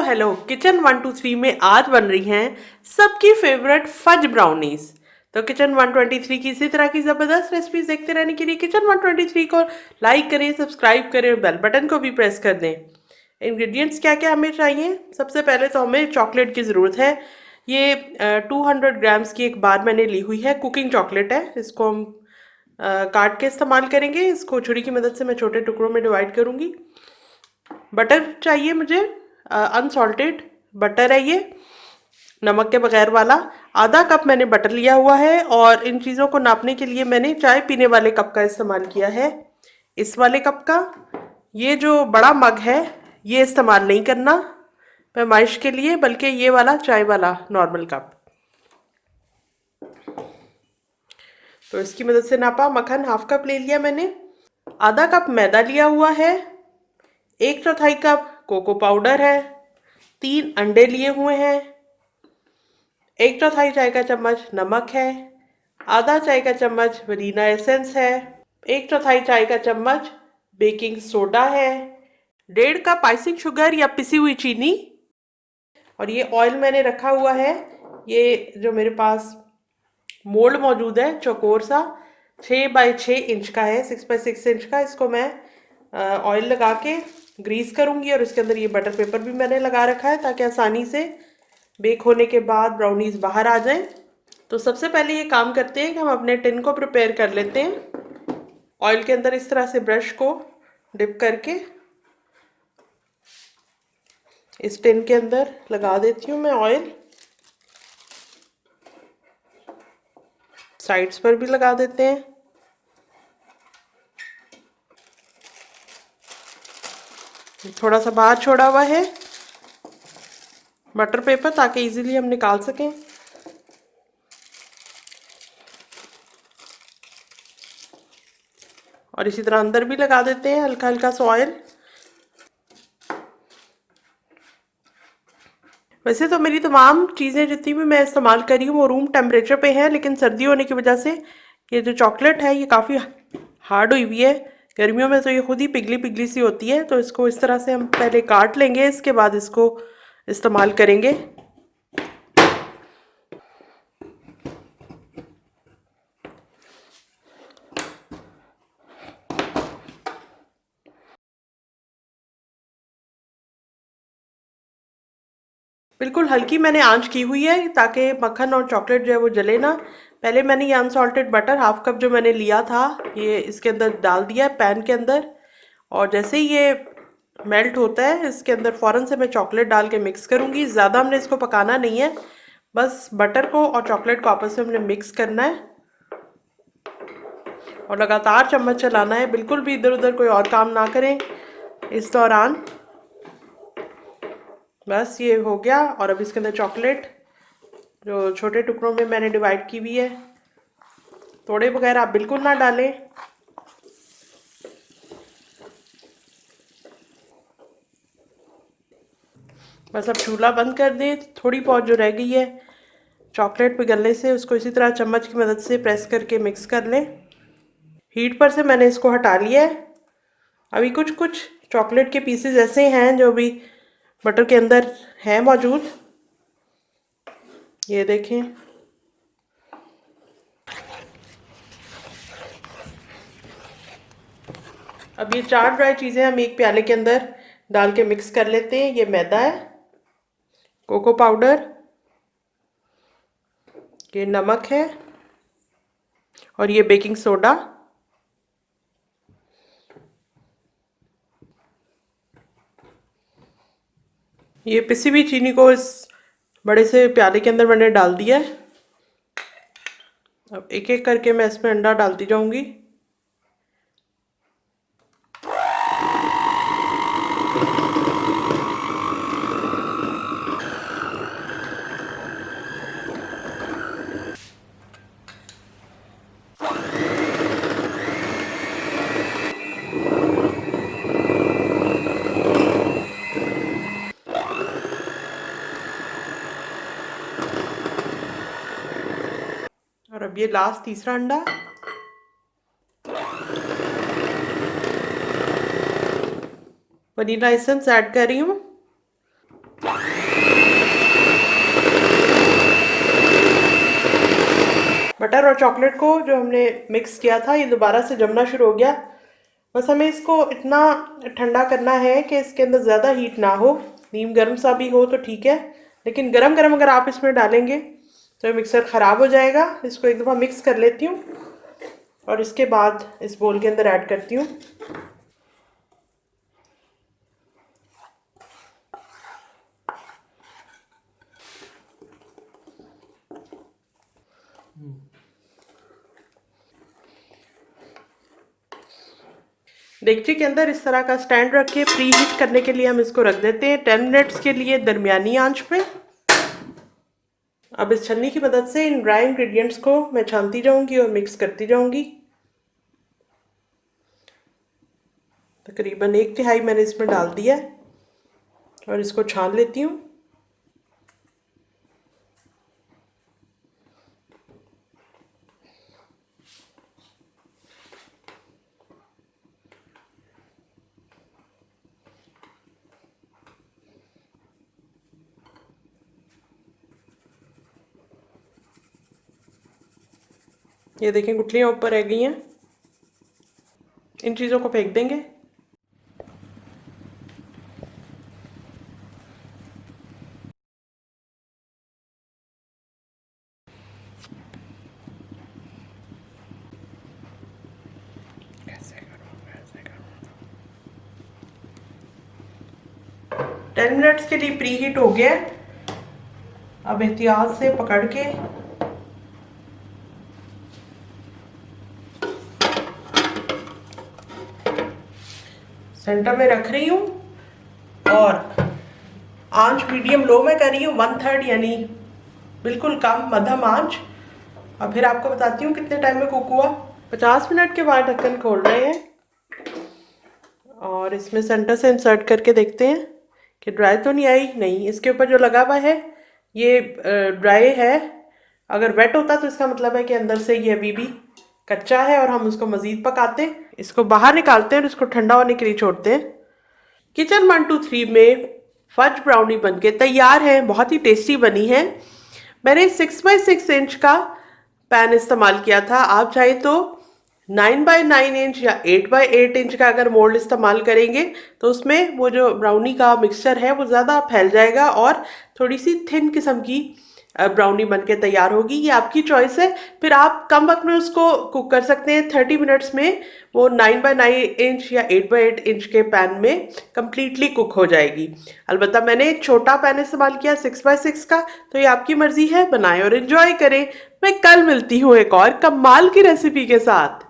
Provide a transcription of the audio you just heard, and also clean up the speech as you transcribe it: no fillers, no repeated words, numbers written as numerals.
Hello kitchen 123 में आज बन रही हैं सबकी फेवरेट फज ब्राउनीज। तो किचन 123 की इसी तरह की ज़बरदस्त रेसिपीज देखते रहने के लिए किचन 123 को लाइक करें, सब्सक्राइब करें और बेल बटन को भी प्रेस कर दें। इंग्रेडिएंट्स क्या क्या हमें चाहिए? सबसे पहले तो हमें चॉकलेट की ज़रूरत है। ये 200 ग्राम्स की एक बार मैंने ली हुई है, कुकिंग चॉकलेट है। इसको हम काट के इस्तेमाल करेंगे। इसको छुरी की मदद से मैं छोटे टुकड़ों में डिवाइड करूँगी। बटर चाहिए मुझे, अनसॉल्टेड बटर है ये, नमक के बगैर वाला। आधा कप मैंने बटर लिया हुआ है और इन चीज़ों को नापने के लिए मैंने चाय पीने वाले कप का इस्तेमाल किया है, इस वाले कप का। ये जो बड़ा मग है ये इस्तेमाल नहीं करना पैमाइश के लिए, बल्कि ये वाला चाय वाला नॉर्मल कप। तो इसकी मदद से नापा। मक्खन हाफ कप ले लिया मैंने। आधा कप मैदा लिया हुआ है। 1/4 कप कोको पाउडर है। 3 अंडे लिए हुए हैं। 1/4 चाय का चम्मच नमक है। आधा चाय का चम्मच वनीला एसेंस है। 1/4 चाय का चम्मच बेकिंग सोडा है। 1.5 कप आइसिंग शुगर या पिसी हुई चीनी। और ये ऑयल मैंने रखा हुआ है। ये जो मेरे पास मोल्ड मौजूद है चौकोर सा, 6x6 इंच का है, 6x6 इंच का। इसको मैं ऑयल लगा के ग्रीस करूँगी और इसके अंदर ये बटर पेपर भी मैंने लगा रखा है ताकि आसानी से बेक होने के बाद ब्राउनीज बाहर आ जाएं। तो सबसे पहले ये काम करते हैं कि हम अपने टिन को प्रिपेयर कर लेते हैं। ऑयल के अंदर इस तरह से ब्रश को डिप करके इस टिन के अंदर लगा देती हूँ मैं ऑयल। साइड्स पर भी लगा देते हैं। थोड़ा सा बाहर छोड़ा हुआ है बटर पेपर ताकि इजीली हम निकाल सकें। और इसी तरह अंदर भी लगा देते हैं हल्का हल्का सा ऑयल। वैसे तो मेरी तमाम चीज़ें जितनी भी मैं इस्तेमाल कर रही हूँ वो रूम टेम्परेचर पे है, लेकिन सर्दी होने की वजह से ये जो चॉकलेट है ये काफ़ी हार्ड हुई हुई है। गर्मियों में तो ये खुद ही पिघली पिघली सी होती है। तो इसको इस तरह से हम पहले काट लेंगे, इसके बाद इसको इस्तेमाल करेंगे। बिल्कुल हल्की मैंने आंच की हुई है ताकि मक्खन और चॉकलेट जो है वो जले ना। पहले मैंने ये अनसॉल्टेड बटर हाफ कप जो मैंने लिया था ये इसके अंदर डाल दिया है पैन के अंदर। और जैसे ही ये मेल्ट होता है इसके अंदर फ़ौरन से मैं चॉकलेट डाल के मिक्स करूँगी। ज़्यादा हमने इसको पकाना नहीं है, बस बटर को और चॉकलेट को आपस में हमने मिक्स करना है और लगातार चम्मच चलाना है। बिल्कुल भी इधर उधर कोई और काम ना करें इस दौरान। बस ये हो गया। और अब इसके अंदर चॉकलेट जो छोटे टुकड़ों में मैंने डिवाइड की हुई है, तोड़े बगैर आप बिल्कुल ना डालें। बस अब चूल्हा बंद कर दें। थोड़ी बहुत जो रह गई है चॉकलेट पिघलने से उसको इसी तरह चम्मच की मदद से प्रेस करके मिक्स कर लें। हीट पर से मैंने इसको हटा लिया है। अभी कुछ कुछ चॉकलेट के पीसेस ऐसे हैं जो भी बटर के अंदर है मौजूद, ये देखें। अब ये 4 ड्राई चीज़ें हम एक प्याले के अंदर डाल के मिक्स कर लेते हैं। ये मैदा है, कोको पाउडर, ये नमक है और ये बेकिंग सोडा। ये पिसी हुई चीनी को इस बड़े से प्याले के अंदर मैंने डाल दिया है। अब एक एक करके मैं इसमें अंडा डालती जाऊंगी। और अब ये लास्ट तीसरा अंडा। वनीला एसेंस ऐड कर रही हूँ। बटर और चॉकलेट को जो हमने मिक्स किया था ये दोबारा से जमना शुरू हो गया। बस हमें इसको इतना ठंडा करना है कि इसके अंदर ज़्यादा हीट ना हो, नीम गर्म सा भी हो तो ठीक है, लेकिन गरम गरम अगर आप इसमें डालेंगे तो मिक्सर ख़राब हो जाएगा। इसको एक दफ़ा मिक्स कर लेती हूँ और इसके बाद इस बोल के अंदर ऐड करती हूँ। डेगची के अंदर इस तरह का स्टैंड रख के प्री हीट करने के लिए हम इसको रख देते हैं 10 मिनट्स के लिए दरमियानी आंच पे। अब इस छन्नी की मदद से इन ड्राई इंग्रेडिएंट्स को मैं छानती जाऊंगी और मिक्स करती जाऊंगी। तकरीबन 1/3 मैंने इसमें डाल दिया है और इसको छान लेती हूँ। ये देखें गुठलियाँ ऊपर रह गई हैं, इन चीज़ों को फेंक देंगे। ऐसे करो, ऐसे करो। 10 मिनट्स के लिए प्री हीट हो गया। अब एहतियात से पकड़ के सेंटर में रख रही हूँ और आंच मीडियम लो में कर रही हूँ, 1/3 यानी बिल्कुल कम मध्यम आंच। और फिर आपको बताती हूँ कितने टाइम में कुक हुआ। 50 मिनट के बाद ढक्कन खोल रहे हैं और इसमें सेंटर से इंसर्ट करके देखते हैं कि ड्राई तो नहीं आई। नहीं, इसके ऊपर जो लगा हुआ है ये ड्राई है। अगर वेट होता तो इसका मतलब है कि अंदर से ये अभी भी कच्चा है और हम उसको मज़ीद पकाते हैं। इसको बाहर निकालते हैं और इसको ठंडा होने के लिए छोड़ते हैं। किचन 123 में फज ब्राउनी बनके तैयार है, बहुत ही टेस्टी बनी है। मैंने 6x6 इंच का पैन इस्तेमाल किया था। आप चाहे तो 9x9 इंच या 8x8 इंच का अगर मोल्ड इस्तेमाल करेंगे तो उसमें वो जो ब्राउनी का मिक्सचर है वो ज़्यादा फैल जाएगा और थोड़ी सी थिन किस्म की ब्राउनी बनके तैयार होगी। ये आपकी चॉइस है। फिर आप कम वक्त में उसको कुक कर सकते हैं। 30 मिनट्स में वो 9x9 इंच या 8x8 इंच के पैन में कम्प्लीटली कुक हो जाएगी। अलबत्ता मैंने एक छोटा पैन इस्तेमाल किया 6x6 का, तो ये आपकी मर्जी है, बनाएं और इन्जॉय करें। मैं कल मिलती हूँ एक और कमाल की रेसिपी के साथ।